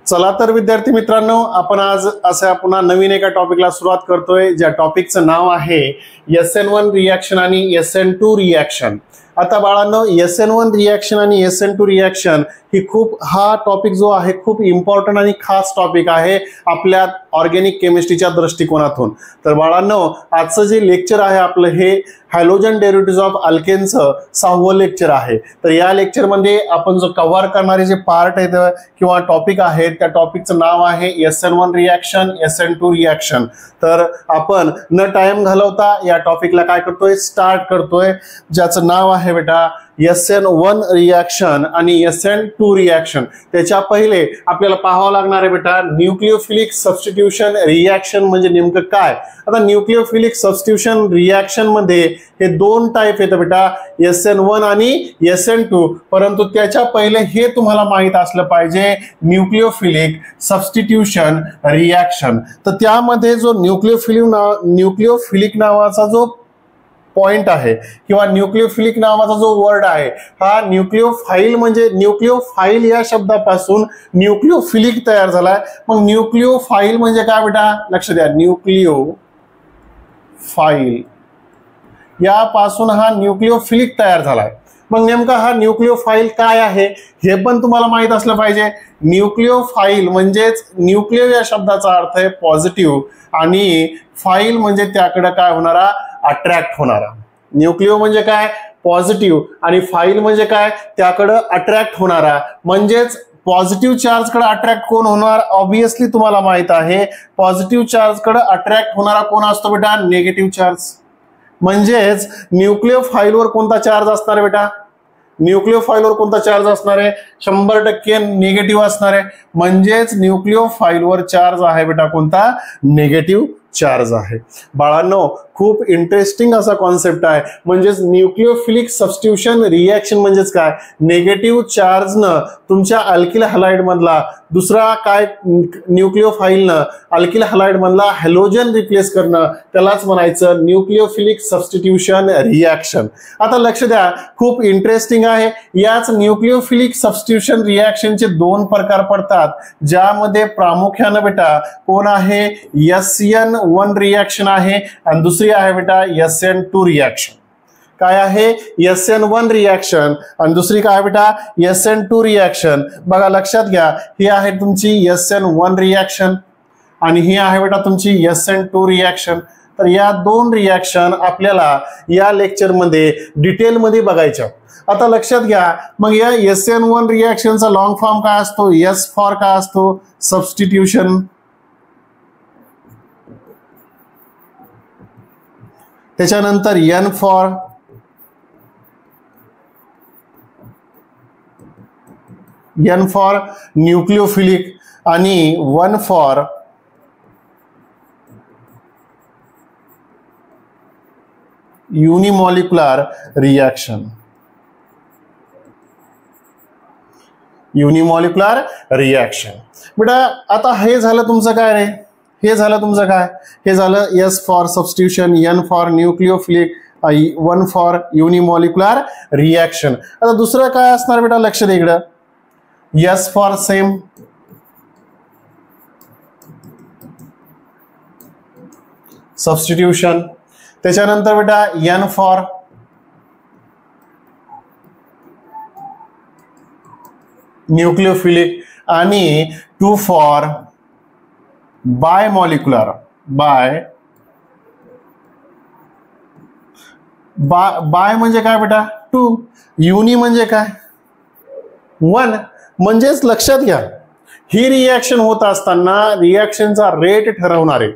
चला तर विद्यार्थी मित्रांनो, आपण आज अशा पुन्हा नवीन एका टॉपिकला सुरुवात करतोय, ज्या टॉपिकचं नाव आहे SN1 रिएक्शन आणि SN2 रिएक्शन. आता बाळांनो, SN1 रिएक्शन आणि SN2 रिएक्शन ही हा टॉपिक जो आहे खूप इम्पॉर्टंट आणि खास टॉपिक आहे आपल्या ऑर्गॅनिक केमिस्ट्रीच्या दृष्टिकोनातून. तर बाळांनो, आजचं जे लेक्चर आहे आपलं हे हॅलोजन डेरिव्हेटिव्ह ऑफ अल्केनचं 6वं लेक्चर आहे. तर या लेक्चरमध्ये आपण जो कव्हर करणारे जे पार्ट आहेत किंवा टॉपिक आहेत त्या टॉपिकचं नाव आहे SN1 रिएक्शन, SN2 रिएक्शन. तर आपण न टाइम घालवता या टॉपिकला काय करतोय, स्टार्ट करतोय, ज्याचं नाव आहे बेटा SN1 रिएक्शन आणि SN2 रिएक्शन. त्याच्या पहिले आपल्याला पाहावं लागणार आहे बेटा न्यूक्लियोफिलिक सबस्टिट्यूशन रिएक्शन म्हणजे नेमकं काय. आता न्यूक्लियोफिलिक सबस्टिट्यूशन रिएक्शन मध्ये हे दोन टाइप आहेत बेटा, SN1 आणि SN2. परंतु त्याच्या पहिले हे तुम्हाला माहित असलं पाहिजे न्यूक्लियोफिलिक सबस्टिट्यूशन रिएक्शन. तर त्यामध्ये जो न्यूक्लियोफिलिक नावाचा जो पॉइंट आहे किंवा न्यूक्लियोफिलिक नावाचा जो वर्ड आहे, हा न्यूक्लियोफाइल म्हणजे न्यूक्लियोफाइल या शब्दापासून न्यूक्लियोफिलिक तयार झालाय. मग न्यूक्लियोफाइल म्हणजे काय बेटा, लक्ष द्या, न्यूक्लियोफाइल यापासून हा न्यूक्लियोफिलिक तयार झालाय. मग नेमका हा न्यूक्लियोफाइल काय आहे हे पण तुम्हाला माहित असलं पाहिजे. न्यूक्लियोफाइल म्हणजेच न्यूक्लियो या शब्दाचा अर्थ आहे पॉझिटिव्ह आणि फाइल म्हणजे त्याकडे काय होणारा, अट्रॅक्ट होणारा. न्यूक्लियो म्हणजे काय, पॉझिटिव्ह, आणि फाइल म्हणजे काय, त्याकडे अट्रॅक्ट होणारा. म्हणजेच पॉझिटिव्ह चार्ज कडे अट्रॅक्ट कोण होणार, ऑब्विसली तुम्हाला माहित आहे पॉझिटिव्ह चार्ज कडे अट्रॅक्ट होणारा कोण असतो बेटा, निगेटिव्ह चार्ज. म्हणजेच न्यूक्लियोफाइलवर कोणता चार्ज असणार आहे बेटा, न्यूक्लियोफाइलवर कोणता चार्ज असणार आहे, 100% निगेटिव्ह असणार आहे. म्हणजेच न्यूक्लियोफाइलवर चार्ज आहे बेटा कोणता, निगेटिव्ह चार्ज आहे. बाळांनो, खूप इंटरेस्टिंग असा कॉन्सेप्ट आहे. म्हणजेच न्यूक्लियोफिलिक सबस्टिट्यूशन रिएक्शन म्हणजेच काय, निगेटिव्ह चार्जनं तुमच्या अल्किल हॅलाइड मधला दुसरा काय न्यूक्लियोफाइलनं अल्किल हॅलाइड मधला हॅलोजन रिप्लेस करणं, त्यालाच म्हणायचं न्यूक्लियोफिलिक सबस्टिट्यूशन रिएक्शन. आता लक्ष द्या, खूप इंटरेस्टिंग आहे. याच न्यूक्लियोफिलिक सबस्टिट्यूशन रिएक्शनचे दोन प्रकार पडतात, ज्यामध्ये प्रामुख्याने बेटा कोण आहे, SN1 रिएक्शन आहे आणि दुसरी आहे बेटा SN2 रिएक्शन. काय आहे, SN1 रिएक्शन आणि दुसरी काय बेटा, SN2 रिएक्शन. बघा लक्षात घ्या, ही आहे तुमची SN1 रिएक्शन आणि ही आहे बेटा तुमची SN2 रिएक्शन. तर या दोन रिएक्शन आपल्याला या लेक्चरमध्ये डिटेलमध्ये बघायच्या. आता लक्षात घ्या, मग या SN1 रिएक्शनचा लॉंग फॉर्म काय असतो, S फॉर काय असतो, सबस्टिट्यूशन. त्याच्यानंतर N फॉर न्यूक्लियोफिलिक आणि 1 फॉर युनिमॉलिक्युलर रिएक्शन. युनिमॉलिक्युलर रिएक्शन बेटा. आता हे झालं तुमचं काय रे, हे झालं तुमचं काय, हे झालं S for substitution, N for nucleophilic, 1 for unimolecular reaction. आता दुसरं काय असणार बेटा, लक्ष दे इकडं, S फॉर सेम, सबस्टिट्यूशन. त्याच्यानंतर बेटा N फॉर न्यूक्लियोफिलिक आणि 2 फॉर बायमॉलिक्युलर. बाय म्हणजे काय बेटा, 2, युनी म्हणजे काय, 1. म्हणजेच लक्षात घ्या, ही रिएक्शन होत असताना रिएक्शनचा रेट ठरवणारे,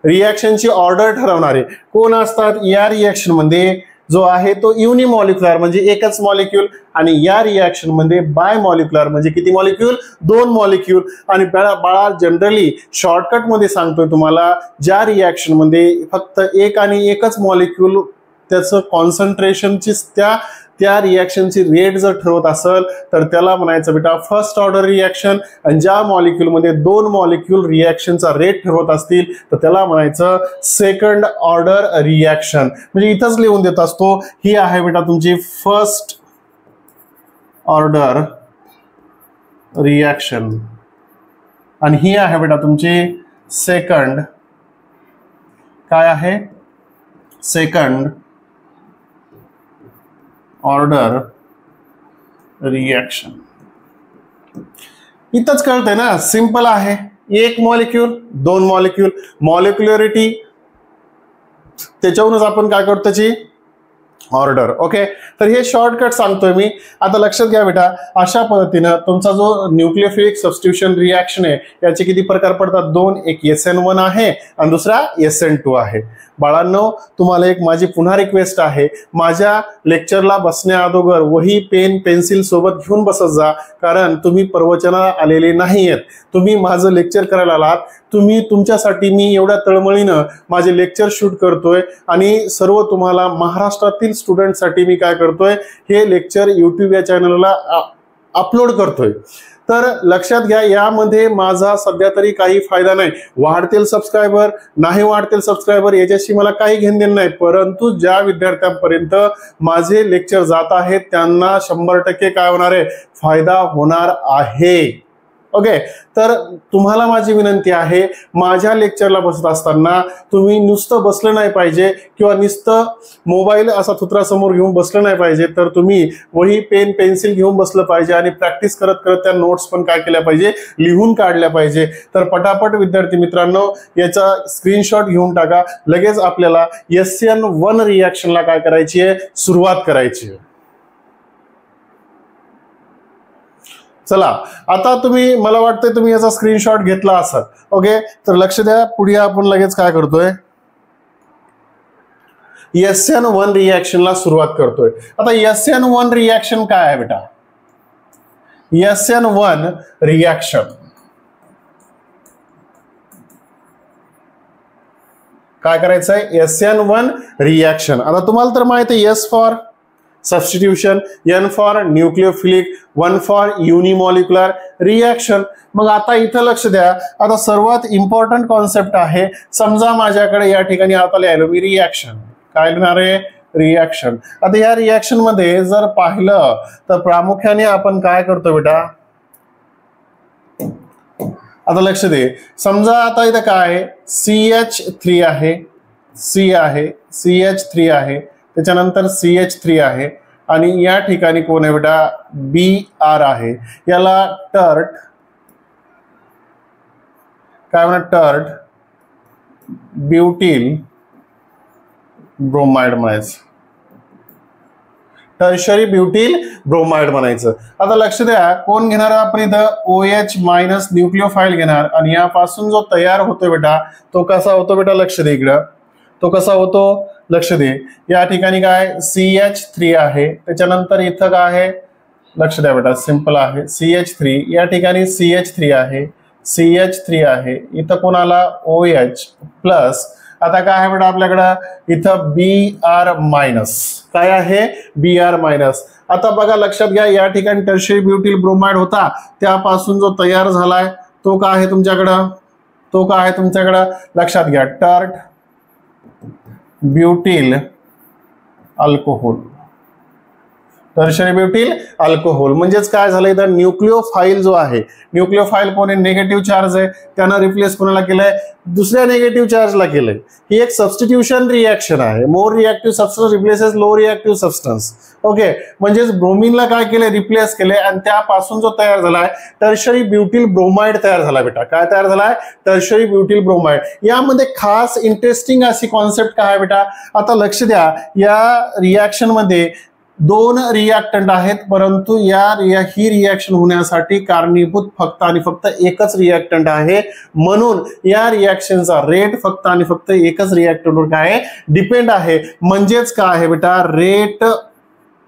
रिएक्शनची ऑर्डर ठरवणारे कोण असतात, या रिएक्शन मध्ये जो आहे तो युनिमॉलिक्युलर म्हणजे एकच मॉलिक्यूल, आणि या रिएक्शन मध्ये बायमॉलिक्युलर म्हणजे किती मॉलिक्यूल, 2 मॉलिक्यूल. आणि बाळा जनरली शॉर्टकट मध्ये सांगतोय तुम्हाला, ज्या रिएक्शन मध्ये फक्त एक आणि एकच मॉलिक्यूल त्याचं कॉन्सन्ट्रेशनची त्या रिएक्शनची रेट जर ठरवत असेल तर त्याला म्हणायचं बेटा फर्स्ट ऑर्डर रिएक्शन. आणि ज्या मॉलिक्यूल मध्ये 2 मॉलिक्यूल रिएक्शनचा रेट ठरवत असतील तर त्याला म्हणायचं सेकंड ऑर्डर रिएक्शन. म्हणजे इथंच लिहून देत असतो, ही आहे बेटा तुमची फर्स्ट ऑर्डर रिएक्शन. आणि ही आहे बेटा तुमची सेकंड, काय आहे, सेकंड ऑर्डर रिएक्शन. इथंच कळतंय ना, सिंपल आहे. एक मॉलिक्यूल, दोन मॉलिक्यूल, मॉलिक्युलरिटी, त्याच्यावरूनच आपण काय करतो त्याची ऑर्डर. ओके, तर हे शॉर्टकट सांगतोय मी. आता लक्षात घ्या बेटा, अशा पद्धतीनं तुमचा जो न्यूक्लियोफिलिक सबस्टिट्यूशन रिएक्शन आहे याचे किती प्रकार पडतात, दोन. एक SN1 आहे आणि दुसरा SN2 आहे. बाळांनो, तुम्हाला एक माझी पुन्हा रिक्वेस्ट आहे, माझ्या लेक्चरला बसण्या अगोदर वही पेन पेन्सिल सोबत घेऊन बसत जा, कारण तुम्ही प्रवचनाला आलेले नाहीयेत, तुम्ही माझं लेक्चर करायला आलात. तुम्ही तुमच्यासाठी मी एवढ्या तळमळीनं माझे लेक्चर शूट करतोय आणि सर्व तुम्हाला महाराष्ट्रातील स्टुडंटसाठी मी काय करतोय, हे लेक्चर यूट्यूब या चॅनलला अपलोड करतोय. तर लक्षात घ्या, यामध्ये माझा सध्या तरी काही फायदा नाही. वाढतील सबस्क्रायबर नाही वाढतील सबस्क्रायबर याच्याशी मला काही घेणं देणं नाही, परंतु ज्या विद्यार्थ्यांपर्यंत माझे लेक्चर जात आहेत त्यांना 100% काय होणार आहे, फायदा होणार आहे. ओके, तर तुम्हाला माझी विनंती आहे, माझ्या लेक्चरला बसत असताना तुम्ही नुसतं बसलं नाही पाहिजे किंवा नुसतं मोबाईल असा थुत्रासमोर घेऊन बसलं नाही पाहिजे, तर तुम्ही वही पेन पेन्सिल घेऊन बसलं पाहिजे आणि प्रॅक्टिस करत करत त्या नोट्स पण काय केल्या पाहिजे, लिहून काढल्या पाहिजे. तर पटापट विद्यार्थी मित्रांनो याचा स्क्रीनशॉट घेऊन टाका. लगेच आपल्याला SN1 रिएक्शनला काय करायची आहे, सुरुवात करायची आहे. चला, आता तुम्ही, मला वाटतंय तुम्ही याचा स्क्रीनशॉट घेतला असाल. ओके, तर लक्ष द्या, पुढे आपण लगेच काय करतोय, SN1 रिएक्शनला सुरुवात करतोय. आता SN1 रिएक्शन काय आहे बेटा, SN1 रिएक्शन काय करायचंय, SN1 रिएक्शन. आता तुम्हाला तर माहिती आहे, S for substitution, N for nucleophilic, 1 for unimolecular reaction. मग आता इथं लक्ष द्या, आता सर्वात इम्पॉर्टंट कॉन्सेप्ट आहे. समजा माझ्याकडे या ठिकाणी आता लिहिलं मी रिएक्शन, काय लिहिणार आहे, रिएक्शन. आता या रिएक्शन मध्ये जर पाहिलं तर प्रामुख्याने आपण काय करतो बेटा, आता लक्ष दे, समजा आता इथं काय आहे, CH3 आहे, C आहे, CH3 आहे, त्याच्यानंतर CH3 आहे आणि या ठिकाणी कोण आहे बेटा, Br आहे. याला टर्ट काय म्हणा, टर्ट ब्युटिल ब्रोमाइड म्हणायचं, टर्शरी ब्युटिल ब्रोमाइड म्हणायचं. आता लक्ष द्या, कोण घेणार आपण इथं, OH- न्यूक्लियोफाईल घेणार आणि यापासून जो तयार होतो बेटा तो कसा होतो बेटा, लक्ष दे इकडं, तो कसा होतो, लक्ष दे. या ठिकाणी काय CH3 आहे, त्याच्यानंतर इथं काय आहे, लक्ष द्या बेटा, सिंपल आहे, CH3, या ठिकाणी CH3 आहे, CH3 आहे, इथं कोणाला OH प्लस. आता काय आहे बेटा आपल्याकडं, इथं Br-, काय आहे, Br-. आता बघा लक्षात घ्या, या ठिकाणी टर्शरी ब्युटिल ब्रोमाइड होता, त्यापासून जो तयार झालाय तो काय आहे तुमच्याकडं, तो काय आहे तुमच्याकडं, लक्षात घ्या, टर्ट ब्युटिल अल्कोहोल, टर्शरी ब्युटिल अल्कोहोल. म्हणजेच काय झालं, इथं न्यूक्लियोफाईल जो आहे, न्यूक्लियोफाईल कोण आहे, निगेटिव्ह चार्ज आहे, त्यानं रिप्लेस कोणाला केलंय, दुसऱ्या निगेटिव्ह चार्जला केलंय. ही एक सबस्टिट्यूशन रिएक्शन आहे. More reactive substance replaces low reactive substance. Okay, म्हणजेच ब्रोमिनला काय केलंय, रिप्लेस केलंय आणि त्यापासून जो तयार झालाय टर्शरी ब्युटिल ब्रोमाइड तयार झाला बेटा. काय तयार झालाय, टर्शरी ब्युटिल ब्रोमाइड. यामध्ये खास इंटरेस्टिंग अशी कॉन्सेप्ट काय आहे बेटा, आता लक्ष द्या, या रिएक्शन मध्ये दोन रिएक्टंट आहेत, परंतु ही रिएक्शन होण्यासाठी कारणीभूत फक्त आणि फक्त एकच रिएक्टंट आहे. म्हणून या रिएक्शनचा रेट फक्त आणि फक्त एकच रिएक्टंटवर काय डिपेंड आहे. म्हणजेच काय आहे बेटा, rate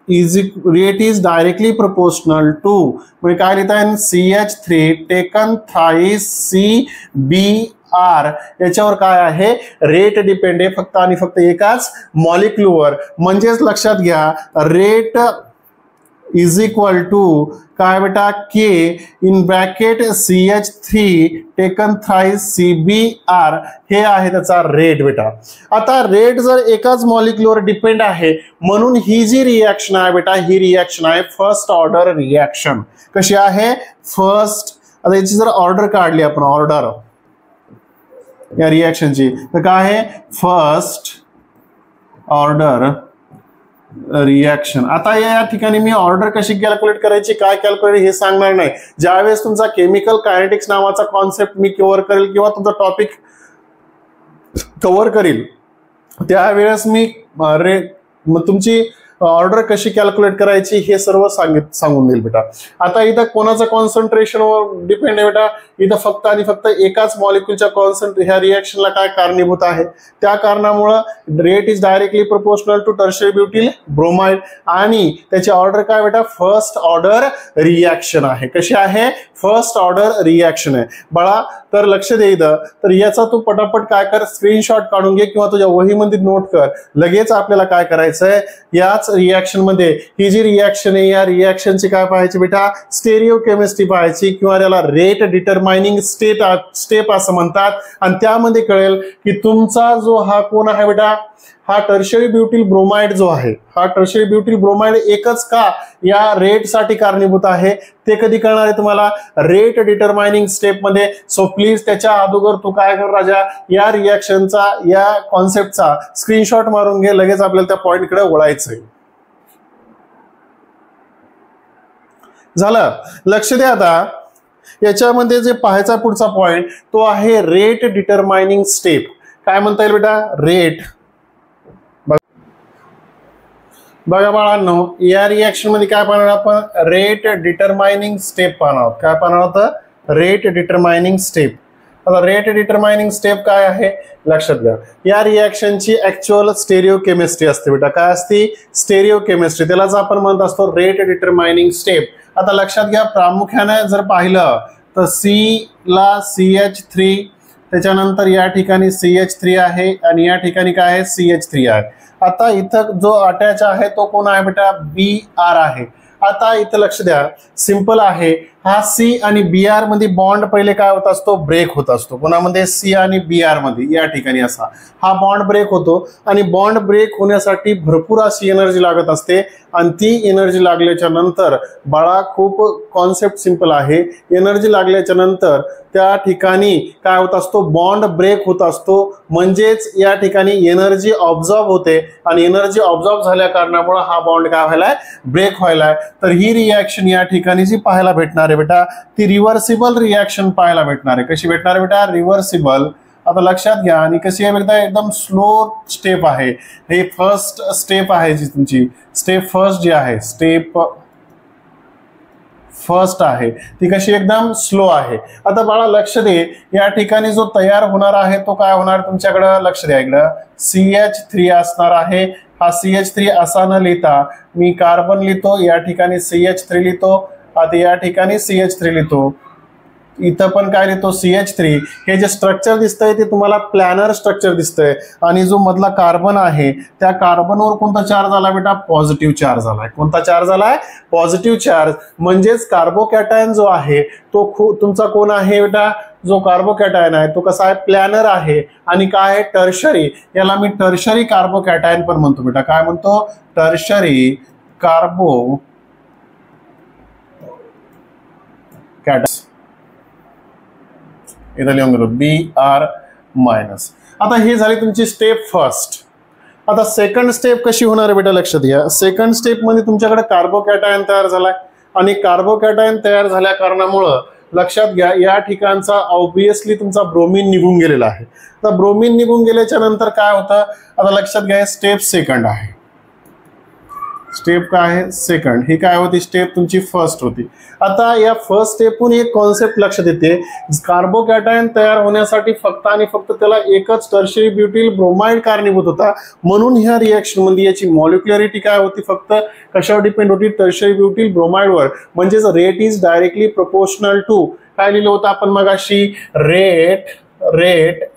is directly proportional to, म्हणजे काय लिहिता येईल, CH3 टेकन थ्राइस CBr, याच्यावर काय आहे, रेट डिपेंड आहे फक्त आणि फक्त एकाच मॉलिक्युलवर. म्हणजेच लक्षात घ्या, रेट इज इक्वल टू काय बेटा, K in bracket CH3 taken thrice CBr, हे आहे त्याचा रेट बेटा. आता रेट जर एकाच मॉलिक्युलवर डिपेंड आहे, म्हणून ही जी रिएक्शन आहे बेटा, ही रिएक्शन आहे फर्स्ट ऑर्डर रिएक्शन. कशी आहे, फर्स्ट आता याची जर ऑर्डर काढली आपण, ऑर्डर या रिएक्शनची, तर काय आहे, फर्स्ट ऑर्डर रिएक्शन. आता या ठिकाणी मी ऑर्डर कशी कॅल्क्युलेट करायची, काय कॅल्क्युलेट हे सांगणार नाही. ज्यावेळेस तुमचा केमिकल कायनेटिक्स नावाचा कॉन्सेप्ट मी कव्हर करेल किंवा तुमचा टॉपिक कव्हर करील, त्यावेळेस मी तुमची ऑर्डर कशी कॅल्क्युलेट करायची हे सर्व सांगून देईल बेटा. आता इथं कोणाचं कॉन्सन्ट्रेशनवर डिपेंड आहे बेटा, इथं फक्त आणि फक्त एकाच मॉलिक्युलच्या ह्या रिएक्शनला काय कारणीभूत आहे, त्या कारणामुळं rate is directly proportional to tertiary butyl bromide, आणि त्याची ऑर्डर काय बेटा, फर्स्ट ऑर्डर रिएक्शन आहे. कशी आहे, फर्स्ट ऑर्डर रिएक्शन आहे बाळा. तर लक्ष दे इथं, तर याचा तू पटापट काय कर, स्क्रीनशॉट काढून घे किंवा तुझ्या वहीमध्ये नोट कर. लगेच आपल्याला काय करायचंय, याच रिएक्शन मध्ये ही जी रिएक्शन आहे, या रिएक्शनची काय पाहायची बेटा, स्टेरिओकेमिस्ट्री पाहायची किंवा त्याला रेट डिटरमाइनिंग स्टेप असं म्हणतात. आणि त्यामध्ये कळेल की तुमचा जो हा कोण आहे बेटा, हा टर्शियरी ब्युटिल ब्रोमाइड जो आहे, हा टर्शियरी ब्युटिल ब्रोमाइड एकच का या रेट साठी कारणीभूत आहे, ते कधी कळणार आहे तुम्हाला, रेट डिटरमाइनिंग स्टेप मध्ये. सो प्लीज त्याच्या अगोदर तू काय कर राजा, या रिएक्शनचा, या कॉन्सेप्टचा स्क्रीनशॉट मारून घे. लगेच आपल्याला त्या पॉइंटकडे वळायचंय. झालं, लक्ष द्या. आता याच्यामध्ये जे पाहायचा पुढचा पॉइंट तो आहे रेट डिटरमाइनिंग स्टेप. काय म्हणता येईल बेटा, रेट. बघा बाळांनो, या रिएक्शन मध्ये काय पाहणार आपण, रेट डिटरमाइनिंग स्टेप पाहणार आहोत. काय पाहणार आहोत, रेट डिटरमाइनिंग स्टेप. आता रेट डिटरमाइनिंग स्टेप काय आहे लक्षात घ्या. या रिएक्शनची ऍक्च्युअल स्टेरिओकेमिस्ट्री असते बेटा. काय असते, स्टेरिओकेमिस्ट्री, त्यालाच आपण म्हणत असतो रेट डिटरमाइनिंग स्टेप. आता लक्षात घ्या, प्रामुख्याने जर पाहिलं तर सी ला CH3, त्याच्यानंतर या ठिकाणी CH3 आहे आणि या ठिकाणी काय आहे, CH3 आहे. आता इथं जो अटॅच आहे तो कोण आहे बेटा, Br आहे. आता इथं लक्ष द्या, सिंपल आहे. हा C आणि Br मध्ये बॉन्ड पहिले काय होत असतो, ब्रेक होत असतो. कोणामध्ये, C आणि Br मध्ये. या ठिकाणी असा हा बॉन्ड ब्रेक होतो आणि बॉन्ड ब्रेक होण्यासाठी भरपूर अशी एनर्जी लागत असते. आणि ती एनर्जी लागल्याच्या नंतर बाळा, खूप कॉन्सेप्ट सिंपल आहे, एनर्जी लागल्याच्या नंतर त्या ठिकाणी काय होत असतो, बॉन्ड ब्रेक होत असतो. म्हणजेच या ठिकाणी एनर्जी ऑब्झॉर्ब होते आणि एनर्जी ऑब्झॉर्ब झाल्या कारणामुळे हा बॉन्ड काय व्हायलाय, ब्रेक व्हायलाय. तर ही रिएक्शन या ठिकाणी जी पाहायला भेटणार आहे बेटा, ती रिव्हर्सिबल रिएक्शन पाहायला भेटणार आहे. कशी भेटणार आहे बेटा, रिव्हर्सिबल. आता लक्षात घ्या, आणि कशी आहे बेटा, एकदम स्लो स्टेप आहे. हे फर्स्ट स्टेप आहे जी तुमची स्टेप फर्स्ट जी आहे, स्टेप फर्स्ट आहे ती कशी एकदम स्लो आहे. आता बाळा लक्ष दे, या ठिकाणी जो तयार होणार आहे तो काय होणार तुमच्याकडं, लक्ष द्या इकडं, CH3 असणार आहे. हा CH3 असा न लिहिता मी कार्बन लिहितो, या ठिकाणी CH3 लिहितो, आता या ठिकाणी CH3 लिहितो, इथं पण काय लिहितो, CH3. हे जे स्ट्रक्चर दिसतंय ते तुम्हाला प्लॅनर स्ट्रक्चर दिसतंय. आणि जो मधला कार्बन आहे त्या कार्बनवर कोणता चार्ज आला बेटा, पॉझिटिव्ह चार्ज आलाय. कोणता चार्ज आलाय, पॉझिटिव्ह चार्ज. म्हणजेच कार्बोकॅटायन जो आहे तो तुमचा कोण आहे बेटा, जो कार्बोकॅटायन आहे तो कसा आहे, प्लॅनर आहे. आणि काय आहे, टर्शरी. याला मी टर्शरी कार्बोकॅटायन पण म्हणतो बेटा. काय म्हणतो, टर्शरी कार्बो कॅटायन. इथं लिहून घेतो Br-. आता ही झाली तुमची स्टेप फर्स्ट. आता सेकंड स्टेप कशी होणार आहे बेटा, लक्षात घ्या. सेकंड स्टेप मध्ये तुमच्याकडे कार्बोकॅटायन तयार झालाय आणि कार्बोकॅटायन तयार झाल्या कारणामुळं लक्षात घ्या, या ठिकाणचा ऑब्विसली तुमचा ब्रोमीन निघून गेलेला आहे. तर ब्रोमीन निघून गेल्याच्या नंतर काय होतं, आता लक्षात घ्या, स्टेप सेकंड आहे. स्टेप काय आहे, सेकंड. ही काय होती, स्टेप तुमची फर्स्ट होती. आता या फर्स्ट स्टेपहून एक कॉन्सेप्ट लक्षात येते, कार्बोकॅटायन तयार होण्यासाठी फक्त आणि फक्त त्याला एकच टर्शियरी ब्युटिल ब्रोमाइड कारणीभूत होता. म्हणून ह्या रिएक्शन मध्ये याची मॉलिक्युलरिटी काय होती, फक्त कशावर डिपेंड होती, टर्शियरी ब्युटिल ब्रोमाइडवर. म्हणजेच rate is directly proportional to, काय लिहिलं होतं आपण मगाशी, rate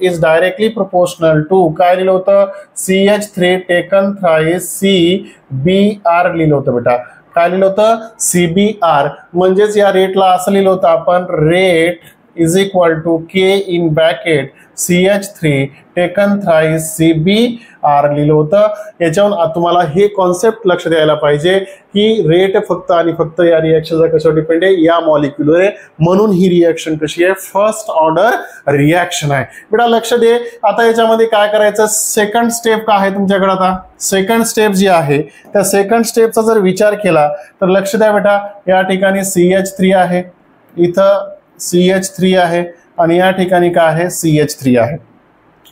is directly proportional to, काय लिहिलं होतं, CH3 टेकन थ्राइस CBr लिहिलं होतं बेटा. काय लिहिलं होतं, CBr. म्हणजेच या रेटला असं लिहिलं होतं आपण, rate is equal to K in bracket CH3 taken thrice CBr लिहिलं होतं. याच्यावरून तुम्हाला हे कॉन्सेप्ट लक्ष द्यायला पाहिजे की रेट फक्त आणि फक्त या रिएक्शनचा कशावर डिपेंड आहे, या मॉलिक्युलवर आहे. म्हणून ही रिएक्शन कशी आहे, फर्स्ट ऑर्डर रिएक्शन आहे. बेटा लक्ष दे. आता याच्यामध्ये काय करायचं, सेकंड स्टेप काय आहे तुमच्याकडे. आता सेकंड स्टेप जी आहे त्या सेकंड स्टेपचा जर विचार केला तर लक्ष द्या बेटा, या ठिकाणी CH3 आहे, इथं CH3 आहे आणि या ठिकाणी काय आहे, CH3 आहे.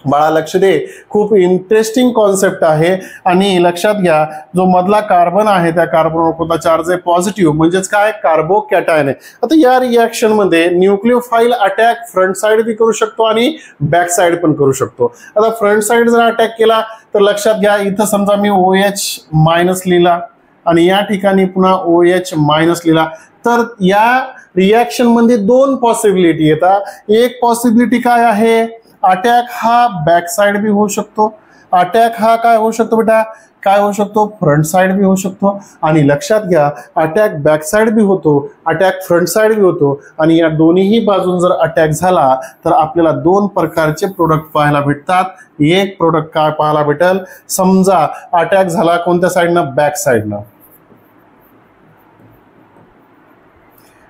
बाळा लक्ष दे, खूप इंटरेस्टिंग कॉन्सेप्ट आहे. आणि लक्षात घ्या, जो मधला कार्बन आहे त्या कार्बनवर कोणता चार्ज आहे, पॉझिटिव्ह, म्हणजेच काय, कार्बोकॅटायन आहे. आता या रिएक्शन मध्ये न्यूक्लिओफाइल अटॅक फ्रंट साइड भी करू शकतो आणि बॅक साइड पण करू शकतो. आता फ्रंट साइड जर अटॅक केला तर लक्षात घ्या, इथं समजा मी OH- लिहिला आणि या ठिकाणी पुन्हा OH- लिहिला, तर या रिएक्शन मध्ये दोन पॉसिबिलिटी येतात. एक पॉसिबिलिटी काय आहे, अटॅक हा बॅक साइड भी होऊ शकतो, अटॅक हा काय होऊ शकतो बेटा, काय होऊ शकतो, फ्रंट साइड भी होऊ शकतो. आणि लक्षात घ्या, अटॅक बॅक साइड भी होतो, अटॅक फ्रंट साइड भी होतो. आणि या दोन्ही बाजून जर अटॅक झाला तर आपल्याला दोन प्रकारचे प्रोडक्ट पाहायला भेटतात. एक प्रोडक्ट काय पाहायला भेटेल, समजा अटॅक झाला कोणत्या साइडनं, बॅक साइडनं,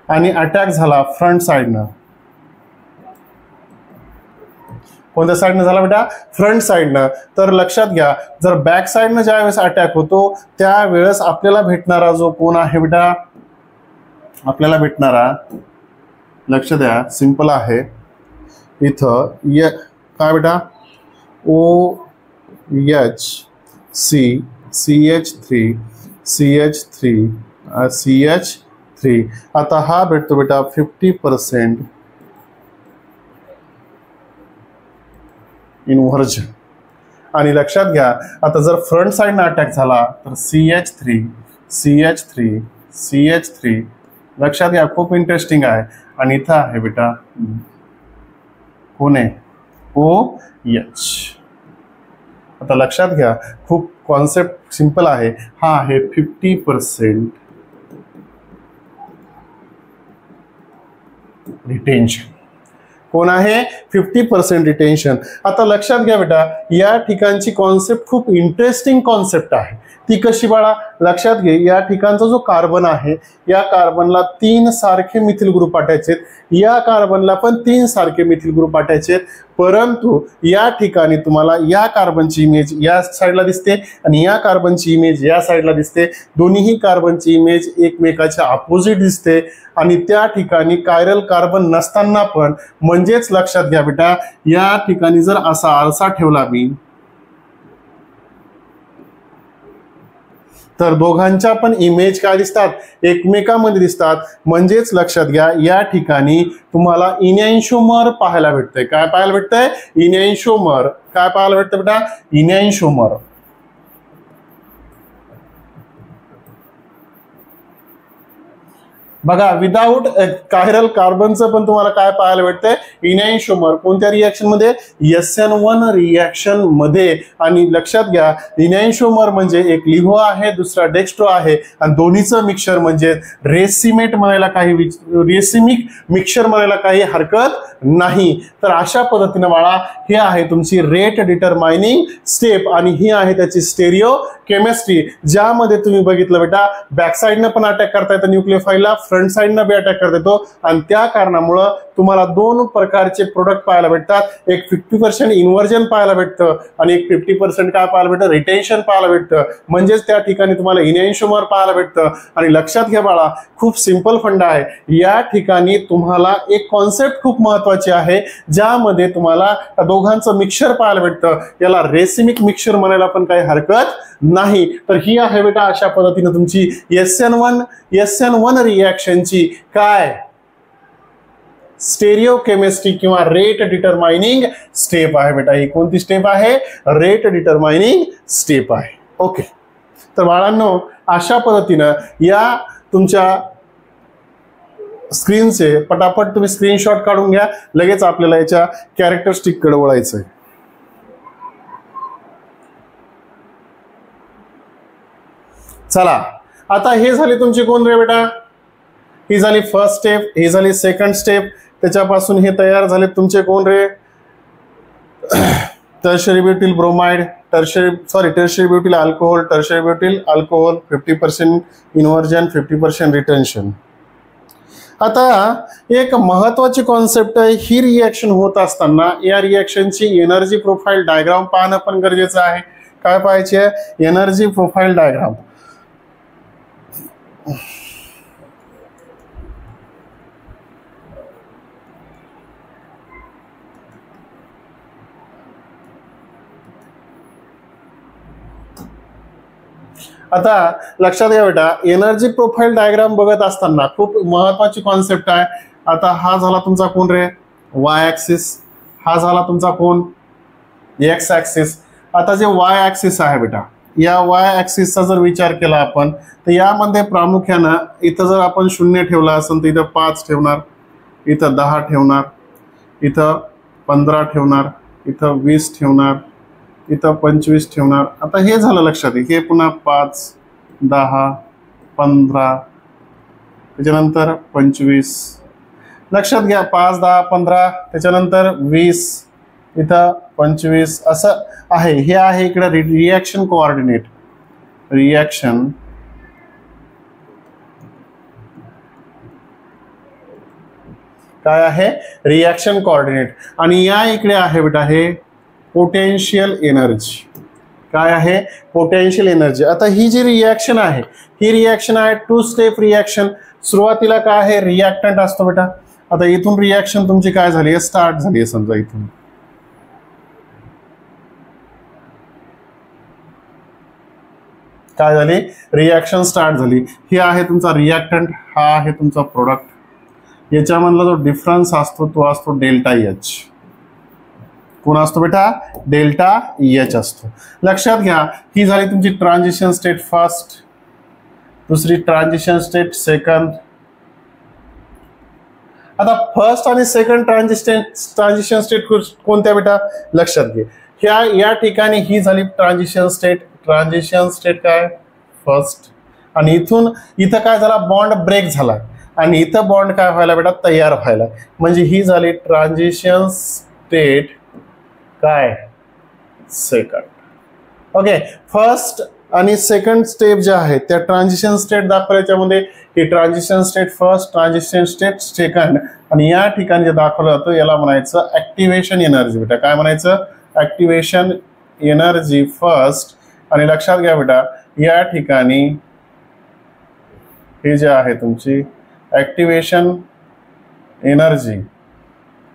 आणि अटॅक झाला फ्रंट साइडनं. कोणत्या साइडनं झाला बेटा, फ्रंट साइडनं. तर लक्षात घ्या, जर बॅक साइडनं ज्यावेळेस अटॅक होतो त्यावेळेस आपल्याला भेटणारा जो कोण आहे बेटा, आपल्याला भेटणारा, लक्ष द्या, सिंपल आहे. इथं काय बेटा, CH3. आता हा भेटतो बेटा 50% इन्व्हर्जन. आणि लक्षात घ्या, आता जर फ्रंट साइडनं अटॅक झाला तर CH3. लक्षात घ्या, खूप इंटरेस्टिंग आहे. आणि इथं आहे बेटा कोण आहे, OH. आता लक्षात घ्या, खूप कॉन्सेप्ट सिंपल आहे. हा आहे 50% रिटेन्शन. कोण आहे, 50% रिटेन्शन. आता लक्षात घ्या बेटा, या ठिकाणची कॉन्सेप्ट खूप इंटरेस्टिंग कॉन्सेप्ट आहे. ती कशी बाळा, लक्षात घे, या ठिकाणचा जो कार्बन आहे या कार्बनला 3 सारखे मिथिल ग्रुप अटॅच आहेत, या कार्बनला पण 3 सारखे मिथिल ग्रुप अटॅच आहेत. परंतु या ठिकाणी तुम्हाला या कार्बनची इमेज या साईडला दिसते आणि या कार्बनची इमेज या साईडला दिसते. दोन्ही कार्बनची इमेज एकमेकाच्या अपोजिट दिसते. आणि त्या ठिकाणी कायरल कार्बन नसताना पण, म्हणजेच लक्षात घ्या बेटा, या ठिकाणी जर असा आरसा ठेवला मी तर दोघांच्या पण इमेज काय दिसतात, एकमेकांमध्ये दिसतात. म्हणजेच लक्षात घ्या, या ठिकाणी तुम्हाला इनॅन्शोमर पाहायला भेटतंय. काय पाहायला भेटतंय, इनॅन्शोमर. काय पाहायला भेटतं बेटा, इनॅन्शोमर. बघा, विदाउट कायरल कार्बनचं पण तुम्हाला काय पाहायला भेटतंय, इनॅन्शोमर. कोणत्या रिएक्शन मध्ये, SN1 रिएक्शन मध्ये. आणि लक्षात घ्या, इनॅन्शोमर म्हणजे एक लिव्हो आहे, दुसरा डेक्स्ट्रो आहे, आणि दोन्हीचं मिक्सचर म्हणजे रेसिमेट म्हणायला काही, रेसिमिक मिक्सचर म्हणायला काही हरकत नाही. तर अशा पद्धतीने बाळा, हे आहे तुमची रेट डिटरमाइनिंग स्टेप. आणि ही आहे त्याची स्टेरिओ केमिस्ट्री, ज्यामध्ये तुम्ही बघितलं बेटा, बॅक साइडनं पण अटॅक करता येतं न्यूक्लिओफाइलला, फ्रंट साइडनं बी अटॅक करता येतो. आणि त्या कारणामुळं तुम्हाला दोन प्रकारचे प्रोडक्ट पाहायला भेटतात. एक 50% इन्व्हर्जन पाहायला भेटतं आणि एक 50% काय पाहायला भेटतं, रिटेन्शन पाहायला भेटतं. म्हणजेच त्या ठिकाणी तुम्हाला इनॅन्शोमर पाहायला भेटतं. आणि लक्षात घ्या बाळा, खूप सिंपल फंडा आहे. या ठिकाणी तुम्हाला एक कॉन्सेप्ट खूप महत्वाची आहे, ज्यामध्ये तुम्हाला दोघांचं मिक्सचर पाहायला भेटतं. याला रेसिमिक मिक्सचर म्हणायला पण काही हरकत नाही. तर ही आहे बेटा अशा पद्धतीने तुमची SN1 रिएक्शनची काय, स्टेरिओ केमिस्ट्री किंवा रेट डिटरमाइनिंग स्टेप आहे बेटा. ही कोणती स्टेप आहे, रेट डिटरमाइनिंग स्टेप आहे. ओके, तर बाळांनो, अशा पद्धतीनं या तुमच्या स्क्रीनचे पटापट तुम्ही स्क्रीनशॉट काढून घ्या. लगेच आपल्याला याच्या कॅरेक्टरिस्टिक कडे वळायचं आहे. चला, आता हे झाले तुमची कोण रे बेटा, ही झाली फर्स्ट स्टेप, ही झाली सेकंड स्टेप, त्याच्यापासून हे तयार झाले तुमचे कोण रे, tertiary butyl bromide, tertiary butyl alcohol, tertiary butyl alcohol, 50% inversion 50% retention. आता एक महत्वाची कॉन्सेप्ट आहे, ही रिएक्शन होत असताना या रिएक्शनची एनर्जी प्रोफाईल डायग्राम पाहणं पण गरजेचं आहे. काय पाहायचे, एनर्जी प्रोफाईल डायग्राम. आता लक्षात घ्या बेटा, एनर्जी प्रोफाईल डायग्राम बघत असताना खूप महत्वाची कॉन्सेप्ट आहे. आता हा झाला तुमचा कोण रे, वाय ऍक्सिस, हा झाला तुमचा कोण, एक्स ऍक्सिस. आता जे वाय ऍक्सिस आहे बेटा, या वाय ऍक्सिसचा जर विचार केला आपण तर यामध्ये प्रामुख्यानं इथं जर आपण 0 ठेवला असेल तर इथं 5 ठेवणार, इथं 10 ठेवणार, इथं 15 ठेवणार, इथं 20 ठेवणार, इथं 25 ठेवणार. आता हे झालं लक्षात, हे पुन्हा 5, 10, 15, त्याच्यानंतर 25. लक्षात घ्या, 5, 10, 15, त्याच्यानंतर 20, इथं 25 असं आहे. हे आहे इकडे रिएक्शन कोऑर्डिनेट, रिएक्शन काय आहे, रिएक्शन कोऑर्डिनेट. आणि या इकडे आहे बेटा हे पोटेन्शियल एनर्जी. काय आहे, पोटेन्शियल एनर्जी. आता ही जी रिएक्शन आहे, ही रिएक्शन आहे 2 स्टेप रिएक्शन. सुरुवातीला काय आहे, रिएक्टंट असतो बेटा. आता इथून रिएक्शन तुमची काय झाली, स्टार्ट झाली आहे. समजा इथून काय झाली, रिएक्शन स्टार्ट झाली. ही आहे तुमचा रिएक्टंट, हा आहे तुमचा प्रोडक्ट. याच्यामधला जो डिफरन्स असतो तो असतो डेल्टा एच. कोण असतो बेटा, डेल्टा एच असतो. लक्षात घ्या, ही झाली तुमची ट्रान्झिशन स्टेट फर्स्ट, दुसरी ट्रान्झिशन स्टेट सेकंड. आता फर्स्ट आणि सेकंड ट्रान्झिशन स्टेट कोणत्या बेटा, लक्षात घे. या ठिकाणी ही झाली ट्रान्झिशन स्टेट. ट्रान्झिशन स्टेट काय, फर्स्ट. आणि इथं काय झाला, बॉन्ड ब्रेक झाला आणि इथं बॉन्ड काय व्हायला बेटा, तयार व्हायला. म्हणजे ही झाली ट्रान्झिशन स्टेट काय, सेकंड. ओके, फर्स्ट आणि सेकंड स्टेप ज्या आहेत त्या ट्रान्झिशन स्टेट दाखवल्याच्यामध्ये ही transition state first, transition state second. आणि या ठिकाणी जे दाखवलं जातं याला म्हणायचं ऍक्टिव्हेशन एनर्जी बेटा. काय म्हणायचं, ऍक्टिव्हेशन एनर्जी फर्स्ट. आणि लक्षात घ्या बेटा, या ठिकाणी हे जे आहे तुमची ऍक्टिव्हेशन एनर्जी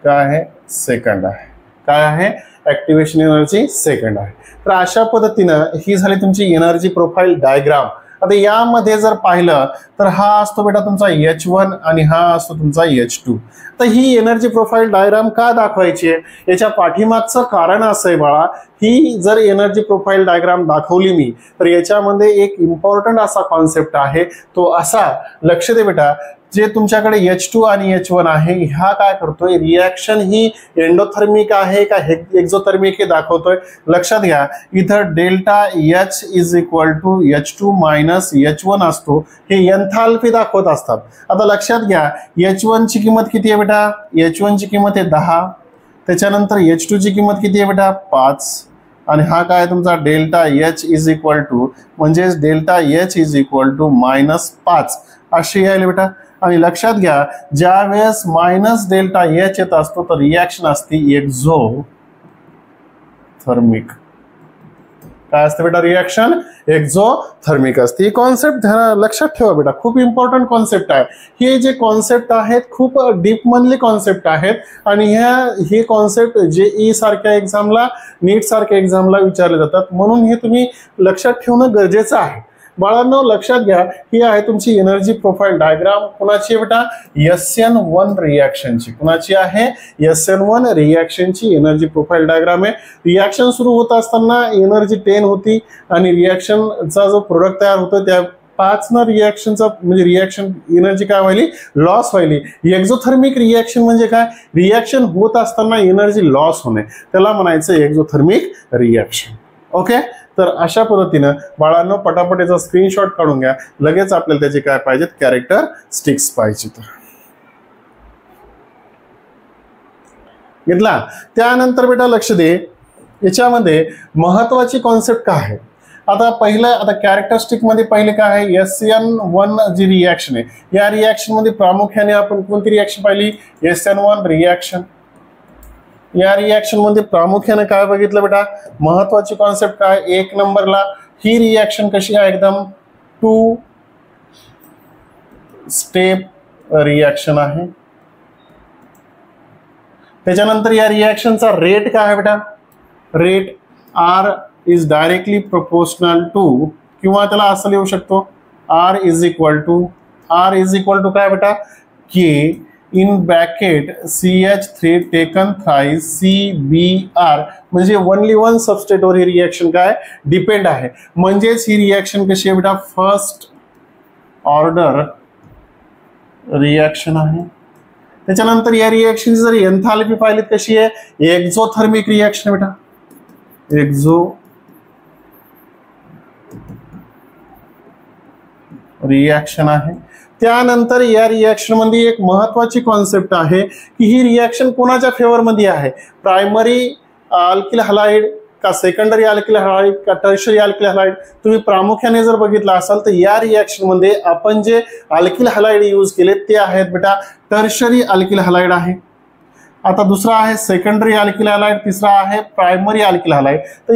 काय आहे, सेकंड आहे. काय आहे, ऍक्टिव्हेशन एनर्जी सेकंड आहे. तर अशा पद्धतीनं ही झाली तुमची एनर्जी प्रोफाईल डायग्राम. आता यामध्ये जर पाहिलं तर हा असतो बेटा तुमचा H1 आणि हा असतो तुमचा H2. तर ही एनर्जी प्रोफाईल डायग्राम का दाखवायची आहे, याच्या पाठीमागचं कारण असं आहे बाळा, ही जर एनर्जी प्रोफाईल डायग्राम दाखवली मी तर याच्यामध्ये एक इम्पॉर्टंट असा कॉन्सेप्ट आहे. तो असा, लक्ष दे बेटा, जे तुमच्याकडे H2 आणि H1 आहे, हा काय करतोय, रिएक्शन ही एंडोथर्मिक आहे का एक्झोथर्मिक हे दाखवतोय. लक्षात घ्या, इथं delta H is equal to H2 minus H1 असतो. हे एन्थाल्पी दाखवत असतात. आता लक्षात घ्या, H1 ची किंमत किती आहे बेटा, H1 ची किंमत आहे 10. त्याच्यानंतर H2 ची किंमत किती आहे बेटा, 5. आणि हा काय तुमचा delta H is equal to, म्हणजे delta H is equal to -5 अशी आहे बेटा. आणि लक्षात घ्या, ज्या वेळेस मायनस डेल्टा एच येत असतो तर रिएक्शन असते एक्झोथर्मिक. काय असते बेटा, रिएक्शन एक्झोथर्मिक असते. ही कॉन्सेप्ट लक्षात ठेवा बेटा, खूप इम्पॉर्टंट कॉन्सेप्ट आहे. हे जे कॉन्सेप्ट आहेत खूप डीप मधले कॉन्सेप्ट आहेत. आणि हे कॉन्सेप्ट JEE सारख्या एक्झामला, नीट सारख्या एक्झामला विचारले जातात. म्हणून हे तुम्ही लक्षात ठेवणं गरजेचं आहे. बाळांनो लक्षात घ्या, ही आहे तुमची एनर्जी प्रोफाईल डायग्राम. कुणाची बेटा, SN1 रिएक्शनची. कुणाची आहे, SN1 रिएक्शनची एनर्जी प्रोफाईल डायग्राम आहे. रिएक्शन सुरू होत असताना एनर्जी 10 होती आणि रिएक्शनचा जो प्रोडक्ट तयार होतो त्या 5 न रिएक्शनचा म्हणजे रिएक्शन एनर्जी काय व्हायली, लॉस व्हायली. एक्झोथर्मिक रिएक्शन म्हणजे काय, रिएक्शन होत असताना एनर्जी लॉस होणे, त्याला म्हणायचं एक्झोथर्मिक रिएक्शन. ओके, तर अशा पद्धतीनं बाळांनो पटापट याचा स्क्रीनशॉट काढून घ्या. लगेच आपल्याला त्याचे काय पाहिजेत, कॅरेक्टरिस्टिक्स पाहिजे. तर घेतला. त्यानंतर बेटा लक्ष दे, याच्यामध्ये महत्वाची कॉन्सेप्ट काय आहे. आता कॅरेक्टरिस्टिक मध्ये पहिले काय आहे, SN1 जी रिॲक्शन आहे, या रिॲक्शन मध्ये प्रामुख्याने आपण कोणती रिॲक्शन पाहिली, SN1 रिॲक्शन. या रिॲक्शन मध्ये प्रामुख्याने काय बघितलं बेटा, महत्वाची कॉन्सेप्ट काय, 1 नंबरला ही रिॲक्शन कशी आहे, एकदम 2 स्टेप रिॲक्शन आहे. त्याच्यानंतर या रिॲक्शनचा रेट काय आहे बेटा, rate R is directly proportional to, किंवा त्याला असं लिहू शकतो R इज इक्वल टू काय बेटा, K in bracket CH3 taken thrice CBR, म्हणजे ओनली वन सबस्टेटवर ही रिॲक्शन काय डिपेंड आहे. म्हणजेच ही रिॲक्शन कशी आहे बेटा, फर्स्ट ऑर्डर रिॲक्शन आहे. त्याच्यानंतर या रिॲक्शनची जर एन्थाल्पी पाहिलीत कशी आहे, एक्झोथर्मिक रिॲक्शन बेटा, एक्झो रिॲक्शन आहे. त्यानंतर या रिॲक्शन मध्ये एक महत्वाची कॉन्सेप्ट आहे की ही रिॲक्शन कोणाच्या फेवर मध्ये आहे, प्रायमरी अल्किल हलाइड का सेकंडरी अल्किल हलाइड का टर्शरी अल्किल हलाइड. तुम्ही प्रामुख्याने जर बघितलं असाल तर या रिॲक्शन मध्ये आपण जे अल्किल हलाइड यूज केले ते आहेत बेटा टर्शरी अल्किल हलाइड आहे. आता दुसरा आहे सेकंडरी अल्किल हलाइड, तिसरा आहे प्रायमरी अल्किल हलाइड. तर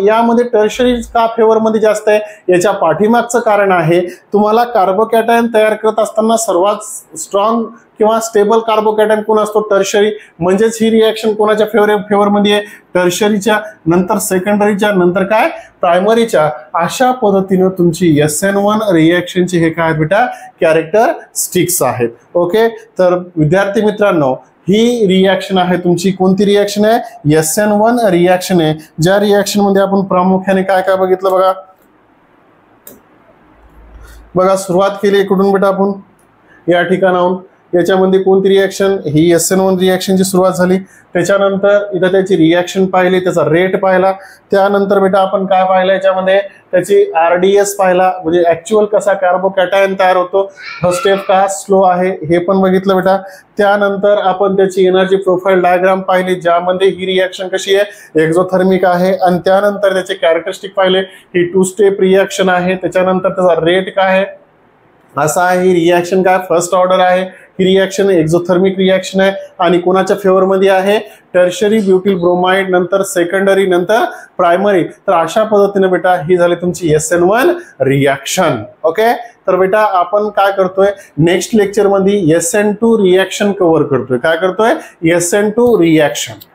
यामध्ये टर्शरी का फेवर मध्ये जास्त आहे, याच्या पाठीमागचं कारण आहे तुम्हाला कार्बोकॅटायन तयार करत असताना सर्वात स्ट्रॉंग किंवा स्टेबल कार्बोकॅटायन कोण असतो, टर्शरी. म्हणजेच ही रिॲक्शन कोणाच्या फेवर मध्ये आहे, टर्शरीच्या, नंतर सेकंडरीच्या, नंतर काय प्रायमरीच्या. अशा पद्धतीने तुमची SN1 रिॲक्शनचे हे काय बेटा कॅरेक्टरिस्टिक्स आहेत. ओके, तर विद्यार्थी मित्रांनो ही रिॲक्शन आहे तुमची कोणती रिॲक्शन आहे, SN1 रिॲक्शन आहे. ज्या रिॲक्शन मध्ये आपण प्रामुख्याने काय काय बघितलं बघा सुरुवात केली कुठून बेटा, आपण या ठिकाणाहून. याच्यामध्ये कोणती रिॲक्शन, ही SN1 रिॲक्शनची सुरुवात झाली. त्याच्यानंतर इथं त्याची रिॲक्शन पाहिली, त्याचा रेट पाहिला. त्यानंतर बेटा आपण काय पाहिलं, याच्यामध्ये त्याची RDS पाहिला, म्हणजे ऍक्च्युअल कसा कार्बोकॅटायन तयार होतो. फर्स्ट स्टेप का स्लो आहे हे पण बघितलं बेटा. त्यानंतर आपण त्याची एनर्जी प्रोफाईल डायग्राम पाहिली, ज्यामध्ये ही रिॲक्शन कशी आहे, एक्झोथर्मिक आहे. आणि त्यानंतर त्याचे कॅरेक्टरिस्टिक पाहिले, ही 2 स्टेप रिॲक्शन आहे. त्याच्यानंतर त्याचा रेट काय आहे, असा आहे. ही रिॲक्शन काय फर्स्ट ऑर्डर आहे, ही रिॲक्शन एक्झोथर्मिक रिॲक्शन आहे आणि कोणाच्या फेवर मध्ये आहे, टर्शरी ब्युटिल ब्रोमाइड, नंतर सेकंडरी, नंतर प्रायमरी. तर अशा पद्धतीने बेटा ही झाली तुमची SN1 रिॲक्शन. ओके, तर बेटा आपण काय करतोय, नेक्स्ट लेक्चर मध्ये SN2 रिॲक्शन कव्हर करतोय. काय करतोय, SN2 रिॲक्शन.